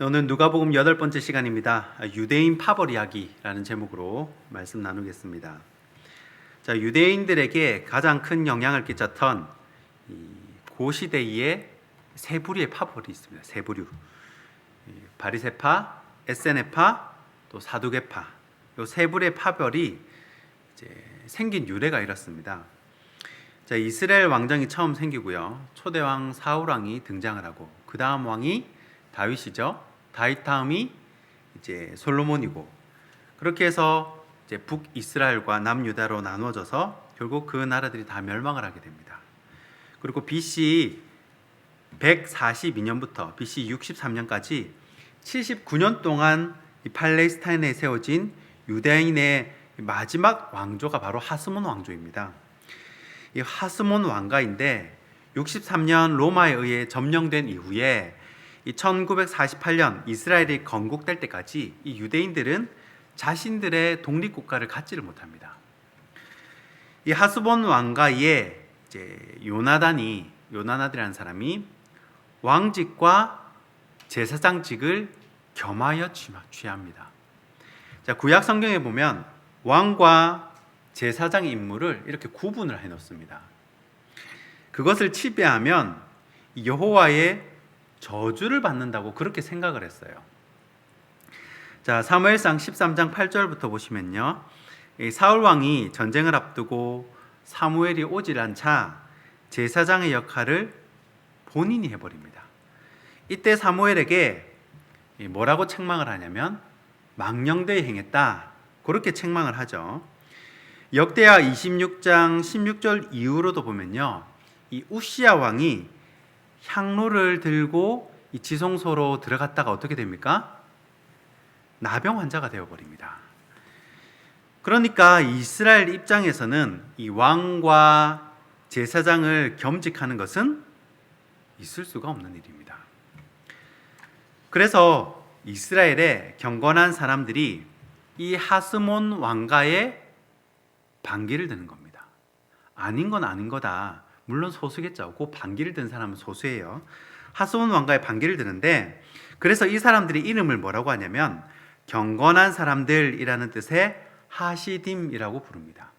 오늘 누가복음 8번째 시간입니다. 유대인 파벌 이야기라는 제목으로 말씀 나누겠습니다. 자, 유대인들에게 가장 큰 영향을 끼쳤던 고시대의 세 부류의 파벌이 있습니다. 세 부류. 바리새파, 에세네파, 또 사두개파. 이 세 부류의 파벌이 이제 생긴 유래가 이렇습니다. 자, 이스라엘 왕정이 처음 생기고요. 초대 왕 사울 왕이 등장을 하고 그 다음 왕이 다윗이죠. 다윗 다음이 이제 솔로몬이고, 그렇게 해서 이제 북이스라엘과 남유다로 나누어져서 결국 그 나라들이 다 멸망을 하게 됩니다. 그리고 BC 142년부터 BC 63년까지 79년 동안 이 팔레스타인에 세워진 유대인의 마지막 왕조가 바로 하스몬 왕조입니다. 이 하스몬 왕가인데 63년 로마에 의해 점령된 이후에 이 1948년 이스라엘이 건국될 때까지 이 유대인들은 자신들의 독립국가를 갖지를 못합니다. 이 하스본 왕가의 이제 요나단이라는 사람이 왕직과 제사장직을 겸하여 취합니다. 자, 구약 성경에 보면 왕과 제사장의 임무를 이렇게 구분을 해 놓습니다. 그것을 치배하면 여호와의 저주를 받는다고 그렇게 생각을 했어요. 자, 사무엘상 13장 8절부터 보시면요, 사울 왕이 전쟁을 앞두고 사무엘이 오질 않자 제사장의 역할을 본인이 해버립니다. 이때 사무엘에게 뭐라고 책망을 하냐면 망령되이 행했다, 그렇게 책망을 하죠. 역대하 26장 16절 이후로도 보면요, 이 우시야 왕이 향로를 들고 이 지성소로 들어갔다가 어떻게 됩니까? 나병 환자가 되어버립니다. 그러니까 이스라엘 입장에서는 이 왕과 제사장을 겸직하는 것은 있을 수가 없는 일입니다. 그래서 이스라엘의 경건한 사람들이 이 하스몬 왕가의 반기를 드는 겁니다. 아닌 건 아닌 거다. 물론 소수겠죠. 그 반기를 든 사람은 소수예요. 하스몬 왕가의 반기를 드는데, 그래서 이 사람들이 이름을 뭐라고 하냐면 경건한 사람들이라는 뜻의 하시딤이라고 부릅니다.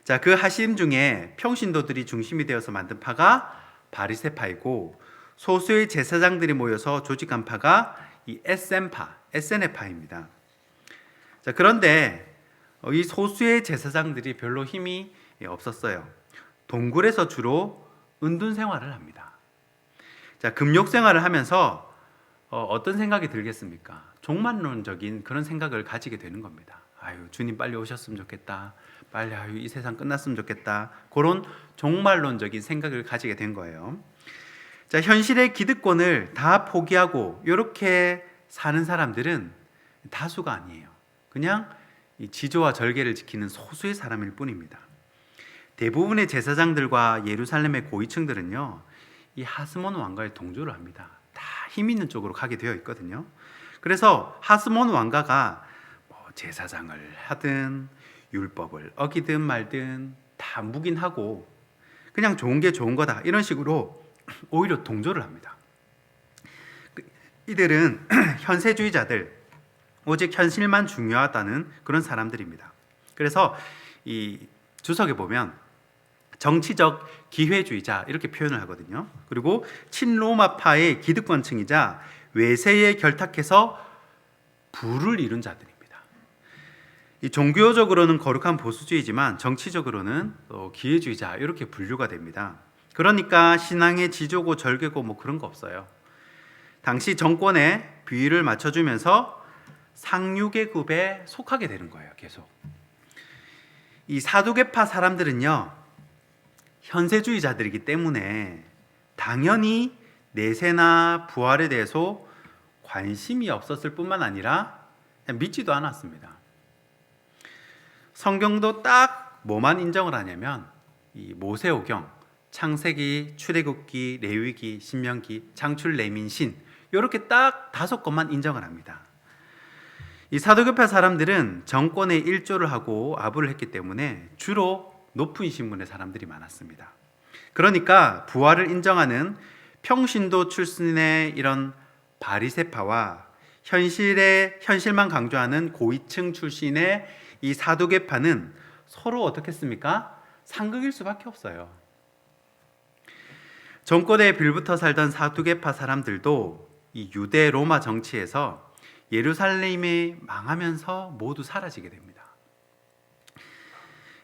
자, 그 하시딤 중에 평신도들이 중심이 되어서 만든 파가 바리새파이고, 소수의 제사장들이 모여서 조직한 파가 이 에세네파입니다. 자, 그런데 이 소수의 제사장들이 별로 힘이 없었어요. 동굴에서 주로 은둔 생활을 합니다. 자, 금욕 생활을 하면서 어떤 생각이 들겠습니까? 종말론적인 그런 생각을 가지게 되는 겁니다. 아유, 주님 빨리 오셨으면 좋겠다. 빨리 이 세상 끝났으면 좋겠다. 그런 종말론적인 생각을 가지게 된 거예요. 자, 현실의 기득권을 다 포기하고 이렇게 사는 사람들은 다수가 아니에요. 그냥 이 지조와 절개를 지키는 소수의 사람일 뿐입니다. 대부분의 제사장들과 예루살렘의 고위층들은요, 이 하스몬 왕가에 동조를 합니다. 다 힘 있는 쪽으로 가게 되어 있거든요. 그래서 하스몬 왕가가 제사장을 하든 율법을 어기든 말든 다 묵인하고 그냥 좋은 게 좋은 거다, 이런 식으로 오히려 동조를 합니다. 이들은 현세주의자들, 오직 현실만 중요하다는 그런 사람들입니다. 그래서 이 주석에 보면 정치적 기회주의자 이렇게 표현을 하거든요. 그리고 친로마파의 기득권층이자 외세에 결탁해서 부를 이룬 자들입니다. 이 종교적으로는 거룩한 보수주의지만 정치적으로는 또 기회주의자 이렇게 분류가 됩니다. 그러니까 신앙의 지조고 절개고 뭐 그런 거 없어요. 당시 정권에 비위를 맞춰주면서 상류계급에 속하게 되는 거예요. 계속. 이 사두개파 사람들은요, 현세주의자들이기 때문에 당연히 내세나 부활에 대해서 관심이 없었을 뿐만 아니라 믿지도 않았습니다. 성경도 딱 뭐만 인정을 하냐면 이 모세오경, 창세기, 출애굽기, 레위기, 신명기, 창출, 레민신 이렇게 딱 5권만 인정을 합니다. 이 사두개파 사람들은 정권에 일조를 하고 아부를 했기 때문에 주로 높은 신분의 사람들이 많았습니다. 그러니까 부활을 인정하는 평신도 출신의 이런 바리새파와 현실만 강조하는 고위층 출신의 이 사두개파는 서로 어떻게 했습니까? 상극일 수밖에 없어요. 정권에 빌붙어 살던 사두개파 사람들도 이 유대 로마 정치에서 예루살렘이 망하면서 모두 사라지게 됩니다.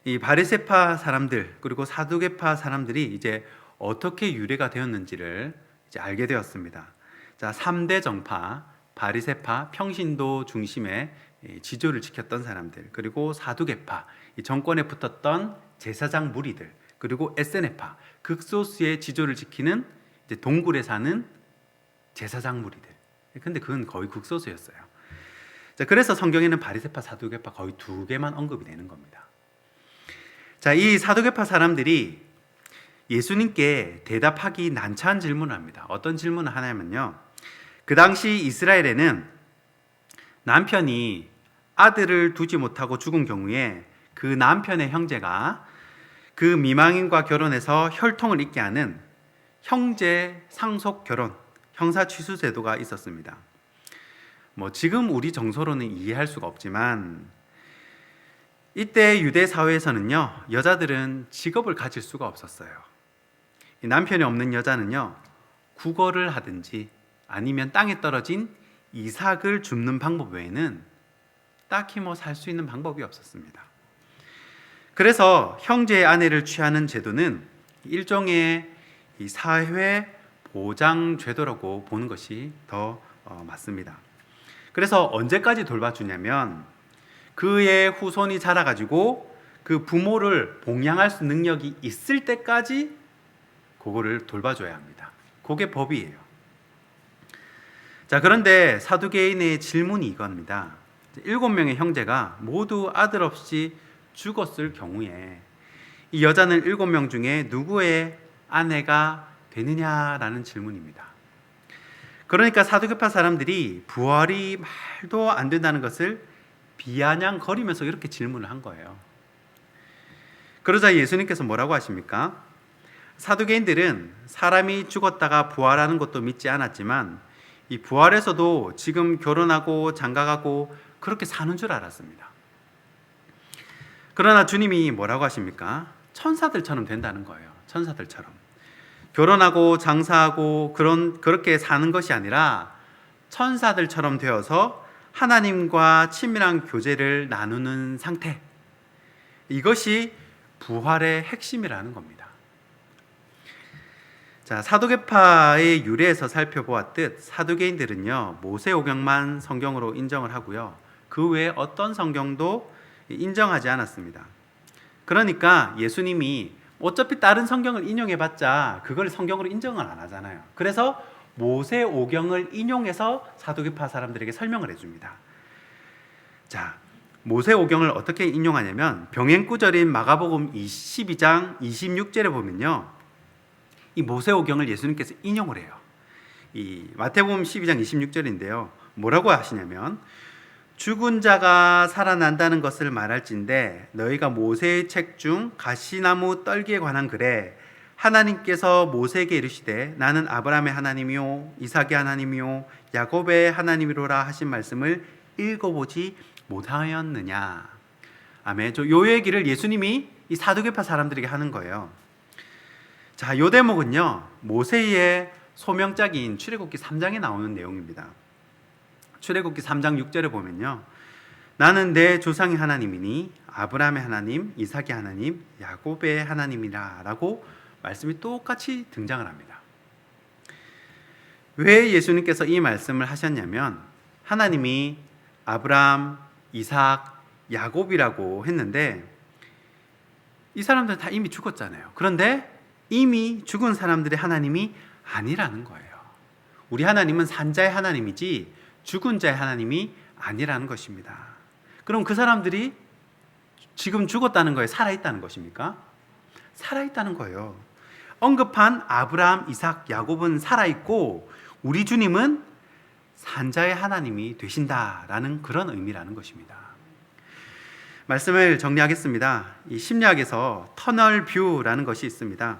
이 바리새파 사람들 그리고 사두개파 사람들이 이제 어떻게 유래가 되었는지를 이제 알게 되었습니다. 자, 3대 정파, 바리새파, 평신도 중심의 지조를 지켰던 사람들, 그리고 사두개파, 이 정권에 붙었던 제사장 무리들, 그리고 에세네파, 극소수의 지조를 지키는 이제 동굴에 사는 제사장 무리들. 근데 그건 거의 극소수였어요. 자, 그래서 성경에는 바리새파, 사두개파 거의 2개만 언급이 되는 겁니다. 자, 이 사두개파 사람들이 예수님께 대답하기 난처한 질문을 합니다. 어떤 질문을 하냐면요, 그 당시 이스라엘에는 남편이 아들을 두지 못하고 죽은 경우에 그 남편의 형제가 그 미망인과 결혼해서 혈통을 잇게 하는 형제 상속 결혼, 형사 취수 제도가 있었습니다. 지금 우리 정서로는 이해할 수가 없지만 이때 유대 사회에서는요, 여자들은 직업을 가질 수가 없었어요. 남편이 없는 여자는요, 국어를 하든지 아니면 땅에 떨어진 이삭을 줍는 방법 외에는 딱히 살 수 있는 방법이 없었습니다. 그래서 형제의 아내를 취하는 제도는 일종의 이 사회 보장 제도라고 보는 것이 더 맞습니다. 그래서 언제까지 돌봐주냐면 그의 후손이 자라가지고 그 부모를 봉양할 수 능력이 있을 때까지 그거를 돌봐줘야 합니다. 그게 법이에요. 자, 그런데 사두개인의 질문이 이겁니다. 7명의 형제가 모두 아들 없이 죽었을 경우에 이 여자는 7명 중에 누구의 아내가 되느냐라는 질문입니다. 그러니까 사두개파 사람들이 부활이 말도 안 된다는 것을 비아냥거리면서 이렇게 질문을 한 거예요. 그러자 예수님께서 뭐라고 하십니까? 사두개인들은 사람이 죽었다가 부활하는 것도 믿지 않았지만 이 부활에서도 지금 결혼하고 장가가고 그렇게 사는 줄 알았습니다. 그러나 주님이 뭐라고 하십니까? 천사들처럼 된다는 거예요. 천사들처럼. 결혼하고 장사하고 그렇게 사는 것이 아니라 천사들처럼 되어서 하나님과 친밀한 교제를 나누는 상태. 이것이 부활의 핵심이라는 겁니다. 자, 사두개파의 유래에서 살펴보았듯 사두개인들은요, 모세오경만 성경으로 인정을 하고요, 그 외에 어떤 성경도 인정하지 않았습니다. 그러니까 예수님이 어차피 다른 성경을 인용해봤자 그걸 성경으로 인정을 안 하잖아요. 그래서 모세오경을 인용해서 사두개파 사람들에게 설명을 해줍니다. 자, 모세오경을 어떻게 인용하냐면 병행구절인 마가복음 12장 26절에 보면요, 이 모세오경을 예수님께서 인용을 해요. 이 마태복음 12장 26절인데요. 뭐라고 하시냐면 죽은 자가 살아난다는 것을 말할진대 너희가 모세의 책 중 가시나무 떨기에 관한 글에 하나님께서 모세에게 이르시되 나는 아브라함의 하나님이요 이삭의 하나님이요 야곱의 하나님이로라 하신 말씀을 읽어보지 못하였느냐. 아멘. 요 얘기를 예수님이 이 사두개파 사람들에게 하는 거예요. 자, 요 대목은요, 모세의 소명작인 출애굽기 3장에 나오는 내용입니다. 출애굽기 3장 6절에 보면요, 나는 내 조상의 하나님이니 아브라함의 하나님, 이삭의 하나님, 야곱의 하나님이라 라고 말씀이 똑같이 등장을 합니다. 왜 예수님께서 이 말씀을 하셨냐면 하나님이 아브라함, 이삭, 야곱이라고 했는데 이 사람들은 다 이미 죽었잖아요. 그런데 이미 죽은 사람들의 하나님이 아니라는 거예요. 우리 하나님은 산자의 하나님이지 죽은 자의 하나님이 아니라는 것입니다. 그럼 그 사람들이 지금 죽었다는 거예요? 살아있다는 것입니까? 살아있다는 거예요. 언급한 아브라함, 이삭, 야곱은 살아있고 우리 주님은 산자의 하나님이 되신다라는 그런 의미라는 것입니다. 말씀을 정리하겠습니다. 이 심리학에서 터널 뷰라는 것이 있습니다.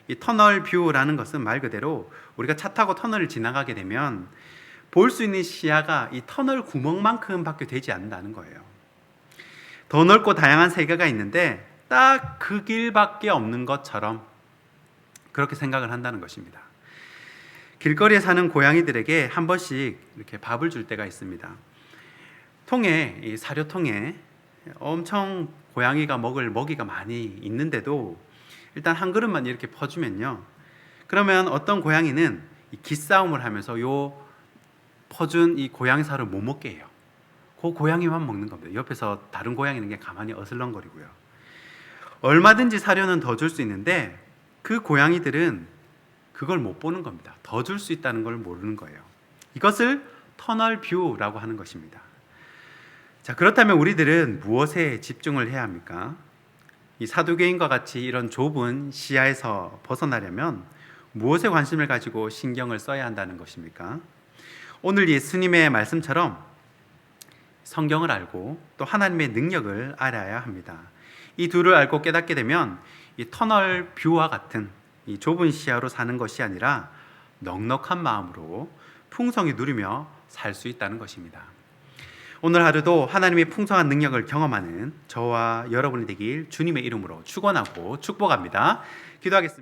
이 터널 뷰라는 것은 말 그대로 우리가 차 타고 터널을 지나가게 되면 볼 수 있는 시야가 이 터널 구멍만큼밖에 되지 않는다는 거예요. 더 넓고 다양한 세계가 있는데 딱 그 길밖에 없는 것처럼 그렇게 생각을 한다는 것입니다. 길거리에 사는 고양이들에게 한 번씩 이렇게 밥을 줄 때가 있습니다. 통에, 이 사료통에 엄청 고양이가 먹을 먹이가 많이 있는데도 일단 한 그릇만 이렇게 퍼주면요, 그러면 어떤 고양이는 이 기싸움을 하면서 요 퍼준 이 고양이 살을 못 먹게 해요. 그 고양이만 먹는 겁니다. 옆에서 다른 고양이는 그냥 가만히 어슬렁거리고요. 얼마든지 사료는 더 줄 수 있는데 그 고양이들은 그걸 못 보는 겁니다. 더 줄 수 있다는 걸 모르는 거예요. 이것을 터널 뷰라고 하는 것입니다. 자, 그렇다면 우리들은 무엇에 집중을 해야 합니까? 이 사두개인과 같이 이런 좁은 시야에서 벗어나려면 무엇에 관심을 가지고 신경을 써야 한다는 것입니까? 오늘 예수님의 말씀처럼 성경을 알고 또 하나님의 능력을 알아야 합니다. 이 둘을 알고 깨닫게 되면 이 터널 뷰와 같은 이 좁은 시야로 사는 것이 아니라 넉넉한 마음으로 풍성히 누리며 살 수 있다는 것입니다. 오늘 하루도 하나님의 풍성한 능력을 경험하는 저와 여러분이 되길 주님의 이름으로 축원하고 축복합니다. 기도하겠습니다.